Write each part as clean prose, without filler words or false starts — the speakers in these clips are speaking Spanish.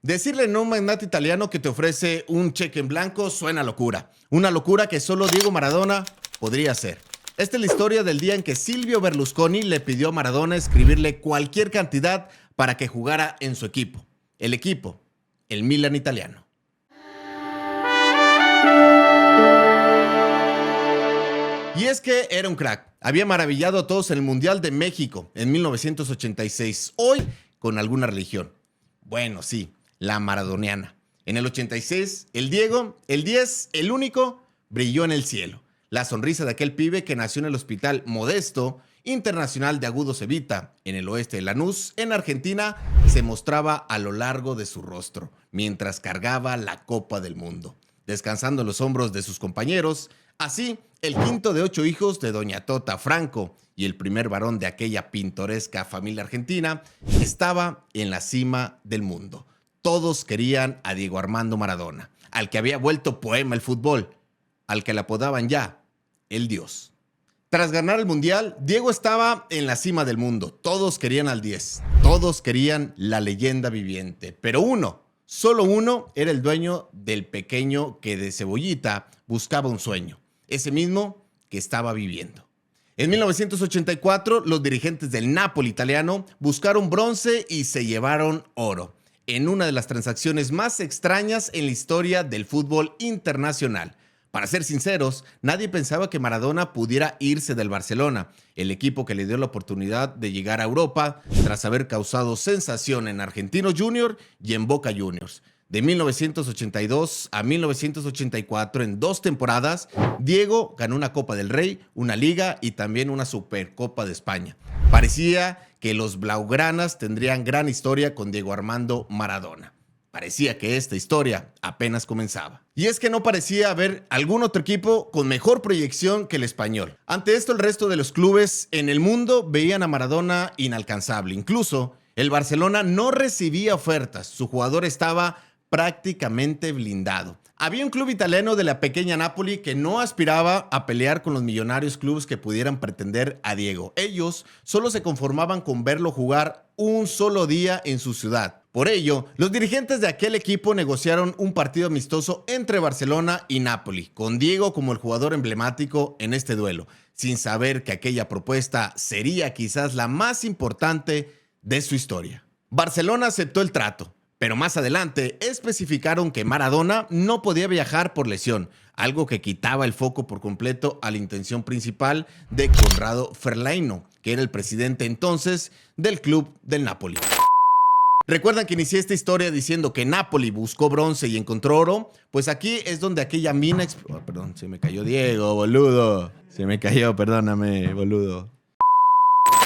Decirle no a un magnate italiano que te ofrece un cheque en blanco suena locura. Una locura que solo Diego Maradona podría hacer. Esta es la historia del día en que Silvio Berlusconi le pidió a Maradona escribirle cualquier cantidad para que jugara en su equipo. El equipo, el Milan italiano. Y es que era un crack. Había maravillado a todos en el Mundial de México en 1986. Hoy con alguna religión. Bueno, sí, la maradoniana. En el 86, el Diego, el 10, el único, brilló en el cielo. La sonrisa de aquel pibe que nació en el Hospital Modesto Internacional de Agudos Evita, en el oeste de Lanús, en Argentina, se mostraba a lo largo de su rostro, mientras cargaba la Copa del Mundo, descansando en los hombros de sus compañeros. Así, el quinto de 8 hijos de doña Tota Franco y el primer varón de aquella pintoresca familia argentina estaba en la cima del mundo. Todos querían a Diego Armando Maradona, al que había vuelto poema el fútbol, al que le apodaban ya el Dios. Tras ganar el Mundial, Diego estaba en la cima del mundo. Todos querían al 10, todos querían la leyenda viviente, pero uno, solo uno, era el dueño del pequeño que de cebollita buscaba un sueño, ese mismo que estaba viviendo. En 1984, los dirigentes del Napoli italiano buscaron bronce y se llevaron oro, en una de las transacciones más extrañas en la historia del fútbol internacional. Para ser sinceros, nadie pensaba que Maradona pudiera irse del Barcelona, el equipo que le dio la oportunidad de llegar a Europa tras haber causado sensación en Argentinos Juniors y en Boca Juniors. De 1982 a 1984, en 2 temporadas, Diego ganó una Copa del Rey, una Liga y también una Supercopa de España. Parecía que los blaugranas tendrían gran historia con Diego Armando Maradona. Parecía que esta historia apenas comenzaba. Y es que no parecía haber algún otro equipo con mejor proyección que el Español. Ante esto, el resto de los clubes en el mundo veían a Maradona inalcanzable. Incluso el Barcelona no recibía ofertas. Su jugador estaba prácticamente blindado. Había un club italiano de la pequeña Napoli que no aspiraba a pelear con los millonarios clubes que pudieran pretender a Diego. Ellos solo se conformaban con verlo jugar un solo día en su ciudad. Por ello, los dirigentes de aquel equipo negociaron un partido amistoso entre Barcelona y Napoli, con Diego como el jugador emblemático en este duelo, sin saber que aquella propuesta sería quizás la más importante de su historia. Barcelona aceptó el trato, pero más adelante especificaron que Maradona no podía viajar por lesión, algo que quitaba el foco por completo a la intención principal de Conrado Ferlaino, que era el presidente entonces del club del Napoli. ¿Recuerdan que inicié esta historia diciendo que Napoli buscó bronce y encontró oro? Pues aquí es donde aquella mina... perdón, se me cayó Diego, boludo. Se me cayó, perdóname, boludo.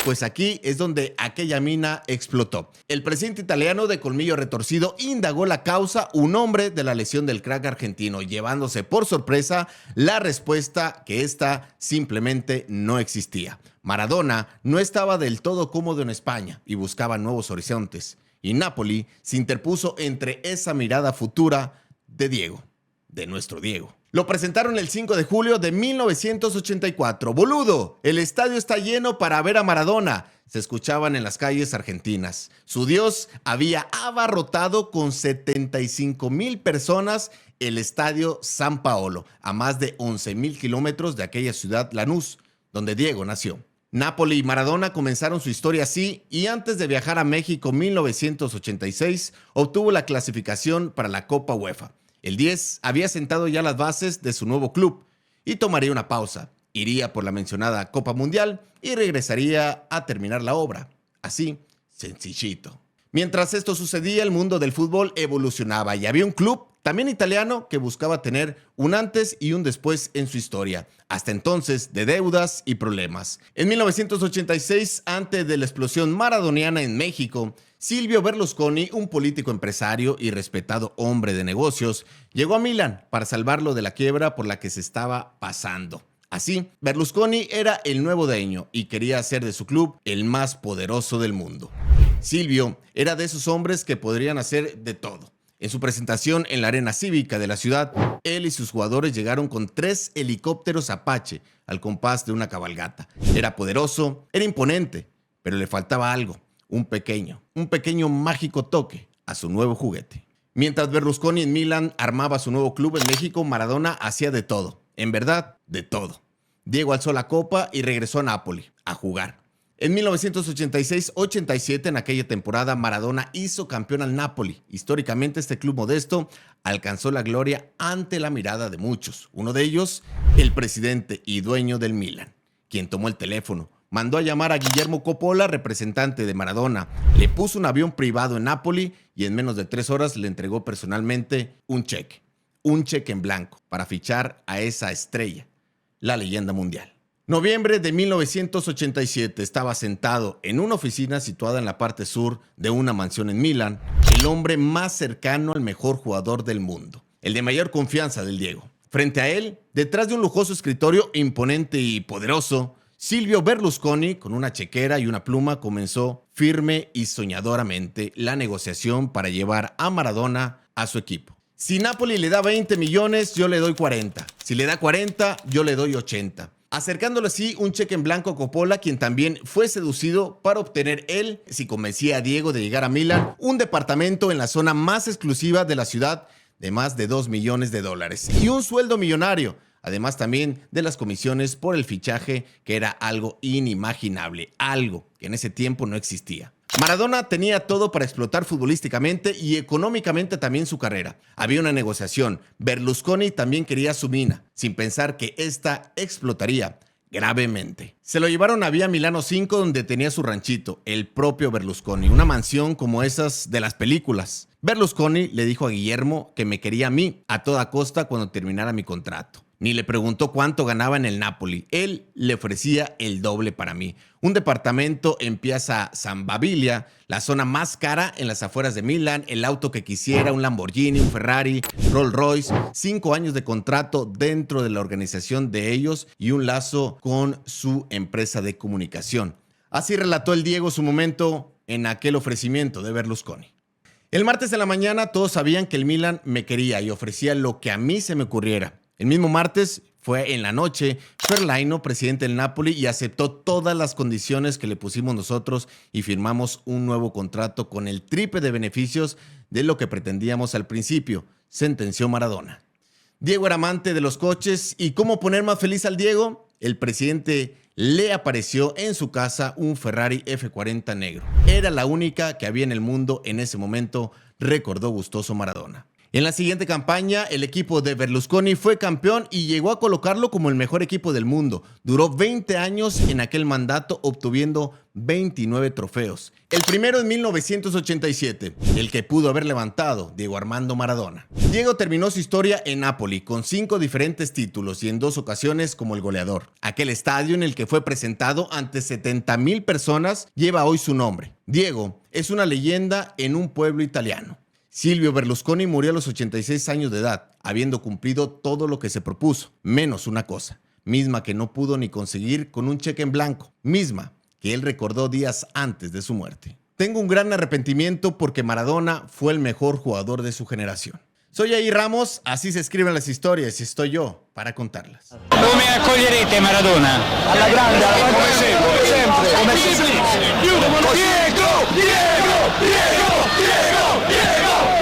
Pues aquí es donde aquella mina explotó. El presidente italiano de colmillo retorcido indagó la causa, un hombre de la lesión del crack argentino, llevándose por sorpresa la respuesta que esta simplemente no existía. Maradona no estaba del todo cómodo en España y buscaba nuevos horizontes. Y Napoli se interpuso entre esa mirada futura de Diego, de nuestro Diego. Lo presentaron el 5 de julio de 1984. ¡Boludo! El estadio está lleno para ver a Maradona. Se escuchaban en las calles argentinas. Su Dios había abarrotado con 75,000 personas el estadio San Paolo, a más de 11,000 kilómetros de aquella ciudad Lanús, donde Diego nació. Napoli y Maradona comenzaron su historia así y antes de viajar a México 1986 obtuvo la clasificación para la Copa UEFA. El 10 había sentado ya las bases de su nuevo club y tomaría una pausa. Iría por la mencionada Copa Mundial y regresaría a terminar la obra. Así, sencillito. Mientras esto sucedía, el mundo del fútbol evolucionaba y había un club también italiano que buscaba tener un antes y un después en su historia, hasta entonces de deudas y problemas. En 1986, antes de la explosión maradoniana en México, Silvio Berlusconi, un político empresario y respetado hombre de negocios, llegó a Milán para salvarlo de la quiebra por la que se estaba pasando. Así, Berlusconi era el nuevo dueño y quería hacer de su club el más poderoso del mundo. Silvio era de esos hombres que podrían hacer de todo. En su presentación en la arena cívica de la ciudad, él y sus jugadores llegaron con 3 helicópteros Apache al compás de una cabalgata. Era poderoso, era imponente, pero le faltaba algo, un pequeño mágico toque a su nuevo juguete. Mientras Berlusconi en Milán armaba su nuevo club en México, Maradona hacía de todo. En verdad, de todo. Diego alzó la copa y regresó a Nápoli a jugar. En 1986-87, en aquella temporada, Maradona hizo campeón al Napoli. Históricamente, este club modesto alcanzó la gloria ante la mirada de muchos. Uno de ellos, el presidente y dueño del Milan, quien tomó el teléfono, mandó a llamar a Guillermo Coppola, representante de Maradona, le puso un avión privado en Nápoli y en menos de 3 horas le entregó personalmente un cheque en blanco, para fichar a esa estrella, la leyenda mundial. Noviembre de 1987, estaba sentado en una oficina situada en la parte sur de una mansión en Milán, el hombre más cercano al mejor jugador del mundo, el de mayor confianza del Diego. Frente a él, detrás de un lujoso escritorio imponente y poderoso, Silvio Berlusconi, con una chequera y una pluma, comenzó firme y soñadoramente la negociación para llevar a Maradona a su equipo. Si Napoli le da 20 millones, yo le doy 40. Si le da 40, yo le doy 80. Acercándole así un cheque en blanco a Coppola, quien también fue seducido para obtener él, si convencía a Diego de llegar a Milán, un departamento en la zona más exclusiva de la ciudad de más de $2 millones y un sueldo millonario. Además también de las comisiones por el fichaje, que era algo inimaginable, algo que en ese tiempo no existía. Maradona tenía todo para explotar futbolísticamente y económicamente también su carrera. Había una negociación. Berlusconi también quería su mina, sin pensar que esta explotaría gravemente. Se lo llevaron a Vía Milano 5, donde tenía su ranchito, el propio Berlusconi, una mansión como esas de las películas. Berlusconi le dijo a Guillermo que me quería a mí a toda costa cuando terminara mi contrato. Ni le preguntó cuánto ganaba en el Napoli. Él le ofrecía el doble para mí. Un departamento en Piazza San Babilia, la zona más cara en las afueras de Milán, el auto que quisiera, un Lamborghini, un Ferrari, Rolls Royce, 5 años de contrato dentro de la organización de ellos y un lazo con su empresa de comunicación. Así relató el Diego su momento en aquel ofrecimiento de Berlusconi. El martes de la mañana todos sabían que el Milan me quería y ofrecía lo que a mí se me ocurriera. El mismo martes, fue en la noche, Ferlaino, presidente del Napoli, y aceptó todas las condiciones que le pusimos nosotros y firmamos un nuevo contrato con el triple de beneficios de lo que pretendíamos al principio, sentenció Maradona. Diego era amante de los coches, y ¿cómo poner más feliz al Diego? El presidente le apareció en su casa un Ferrari F40 negro. Era la única que había en el mundo en ese momento, recordó gustoso Maradona. En la siguiente campaña, el equipo de Berlusconi fue campeón y llegó a colocarlo como el mejor equipo del mundo. Duró 20 años en aquel mandato, obtuviendo 29 trofeos. El primero en 1987, el que pudo haber levantado Diego Armando Maradona. Diego terminó su historia en Nápoli con 5 diferentes títulos y en 2 ocasiones como el goleador. Aquel estadio en el que fue presentado ante 70,000 personas lleva hoy su nombre. Diego es una leyenda en un pueblo italiano. Silvio Berlusconi murió a los 86 años de edad, habiendo cumplido todo lo que se propuso, menos una cosa, misma que no pudo ni conseguir con un cheque en blanco, misma que él recordó días antes de su muerte. Tengo un gran arrepentimiento porque Maradona fue el mejor jugador de su generación. Soy Jair Ramos, así se escriben las historias y estoy yo para contarlas. Come accoglierete Maradona? Alla grande, come sempre, come sempre. Diego! Diego! Diego! Diego! Diego!